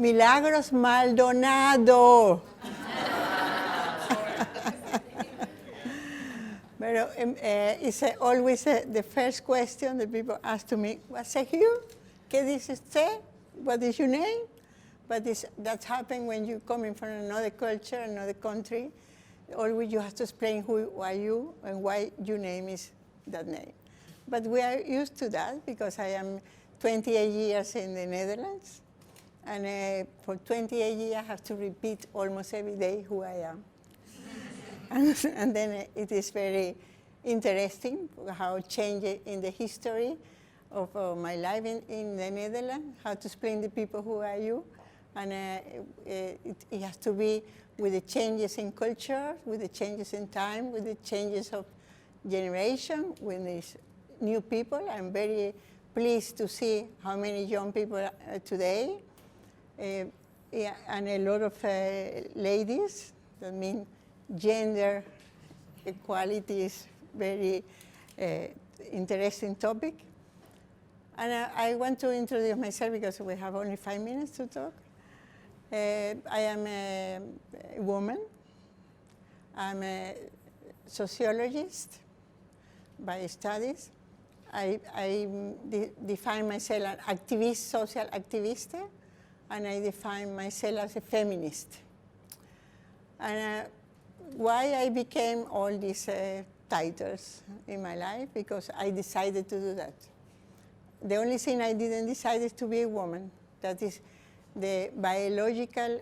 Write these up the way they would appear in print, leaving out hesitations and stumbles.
Milagros Maldonado. But it's always the first question that people ask to me, what's you? ¿Qué dices usted? What is your name? But that's happened when you're coming from another culture, another country. Always you have to explain who are you and why your name is that name. But we are used to that because I am 28 years in the Netherlands. And for 28 years, I have to repeat almost every day who I am. And then it is very interesting how change in the history of my life in the Netherlands, how to explain to people who are you. And it has to be with the changes in culture, with the changes in time, with the changes of generation, with these new people. I'm very pleased to see how many young people are today. Yeah, and a lot of ladies. That means gender equality is very interesting topic. And I want to introduce myself because we have only 5 minutes to talk. I am a woman. I'm a sociologist by studies. I define myself an activist, social activist, and I define myself as a feminist. And why I became all these titles in my life? Because I decided to do that. The only thing I didn't decide is to be a woman. That is the biological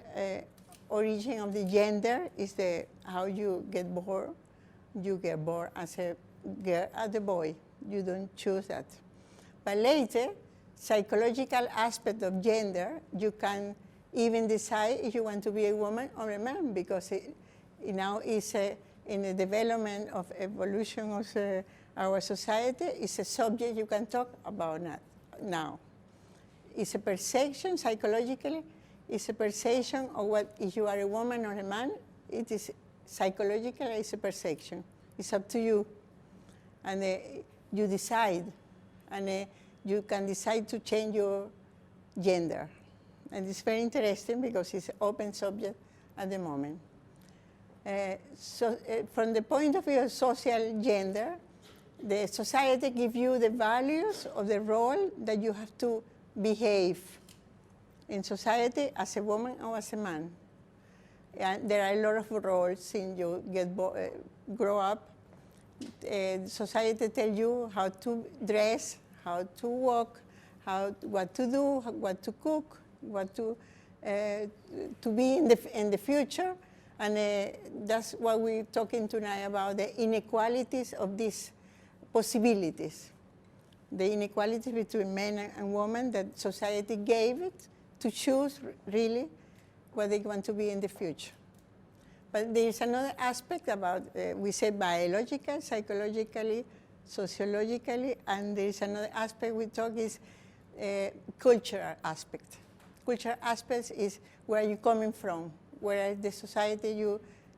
origin of the gender is how you get born. You get born as a girl, as a boy. You don't choose that. But later, psychological aspect of gender, you can even decide if you want to be a woman or a man, because it now is in the development of evolution of our society, it's a subject you can talk about now. It's a perception, psychologically, it's a perception of what, if you are a woman or a man, it is psychologically, it's a perception. It's up to you. And you decide. And you can decide to change your gender. And it's very interesting because it's an open subject at the moment. From the point of view of social gender, the society gives you the values of the role that you have to behave in society as a woman or as a man. And there are a lot of roles since you grow up. Society tells you how to dress, how to walk, what to do, what to cook, what to be in the future. And that's what we're talking tonight about, the inequalities of these possibilities. The inequalities between men and women that society gave it to choose really what they want to be in the future. But there's another aspect about, we say biological, psychologically, sociologically, and there's another aspect we talk is cultural aspect. Cultural aspects is where you're coming from, where the society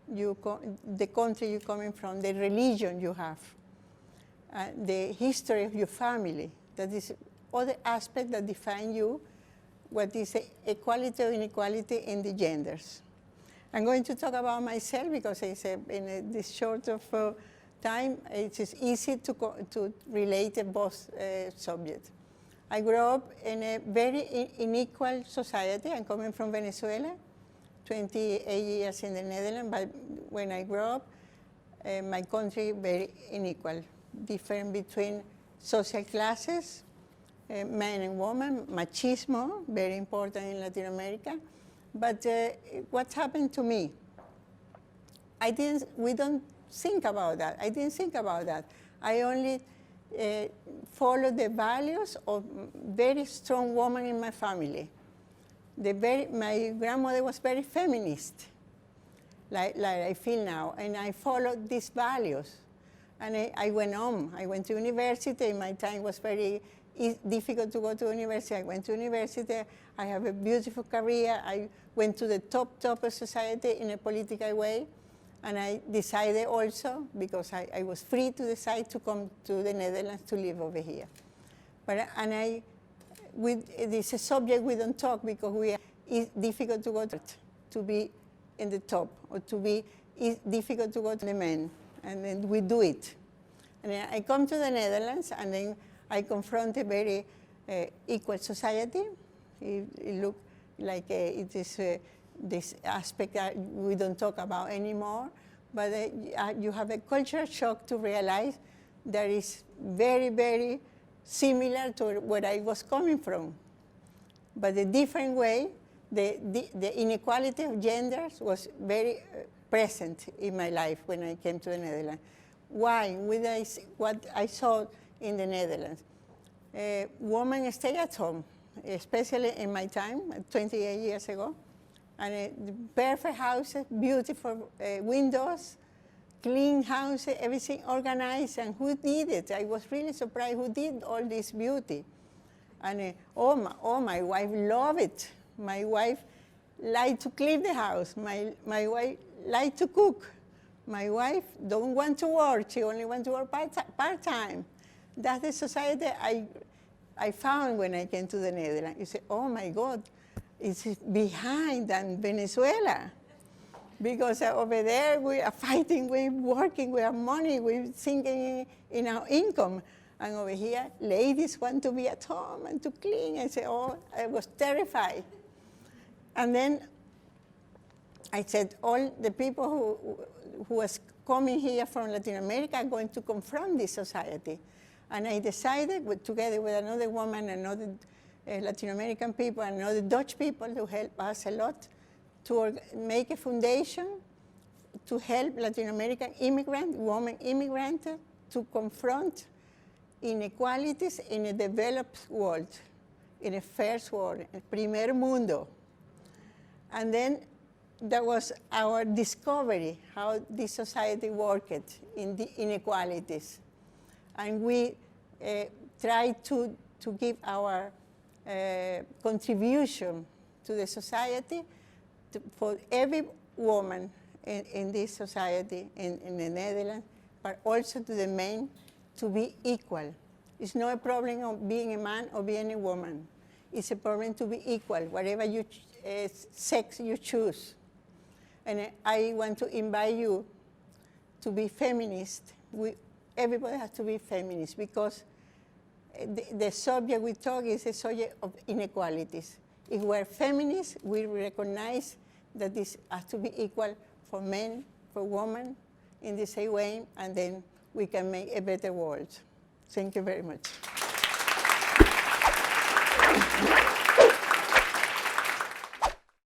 the country you're coming from, the religion you have, the history of your family. That is other aspect that define you, what is equality or inequality in the genders. I'm going to talk about myself because it's in this short of time, it is easy to relate both subjects. I grew up in a very unequal society. I'm coming from Venezuela, 28 years in the Netherlands, but when I grew up, my country very unequal, different between social classes, men and women, machismo, very important in Latin America. But what happened to me? We don't think about that. I didn't think about that. I only followed the values of very strong woman in my family. My grandmother was very feminist, like I feel now, and I followed these values. And I went on. I went to university. My time was very difficult to go to university. I went to university. I have a beautiful career. I went to the top of society in a political way. And I decided also, because I was free to decide to come to the Netherlands to live over here. But it's a subject we don't talk because difficult to go to be in the top, or to be difficult to go to the men, and then we do it. And then I come to the Netherlands, and then I confront a very equal society. It looks like it is this aspect that we don't talk about anymore, but you have a cultural shock to realize that is very, very similar to where I was coming from. But a different way, the inequality of genders was very present in my life when I came to the Netherlands. Why? What I saw in the Netherlands. Women stay at home, especially in my time, 28 years ago. And perfect houses, beautiful windows, clean houses, everything organized, and who did it? I was really surprised who did all this beauty. And my wife loved it. My wife liked to clean the house. My wife liked to cook. My wife don't want to work. She only wants to work part-time. That's the society I found when I came to the Netherlands. You say, oh my God, it's behind than Venezuela. Because over there we are fighting, we're working, we have money, we're thinking in our income. And over here, ladies want to be at home and to clean. I said, oh, I was terrified. And then I said, all the people who was coming here from Latin America are going to confront this society. And I decided, together with another woman, another Latin American people, and another Dutch people who helped us a lot, to make a foundation to help Latin American women immigrants, to confront inequalities in a developed world, in a first world, el primer mundo. And then that was our discovery, how this society worked in the inequalities. And we tried to give our contribution to the society, for every woman in this society, in the Netherlands, but also to the men, to be equal. It's not a problem of being a man or being a woman. It's a problem to be equal, whatever sex you choose. And I want to invite you to be feminist. Everybody has to be feminist, because the subject we talk is a subject of inequalities. If we're feminists, we recognize that this has to be equal for men, for women, in the same way, and then we can make a better world. Thank you very much.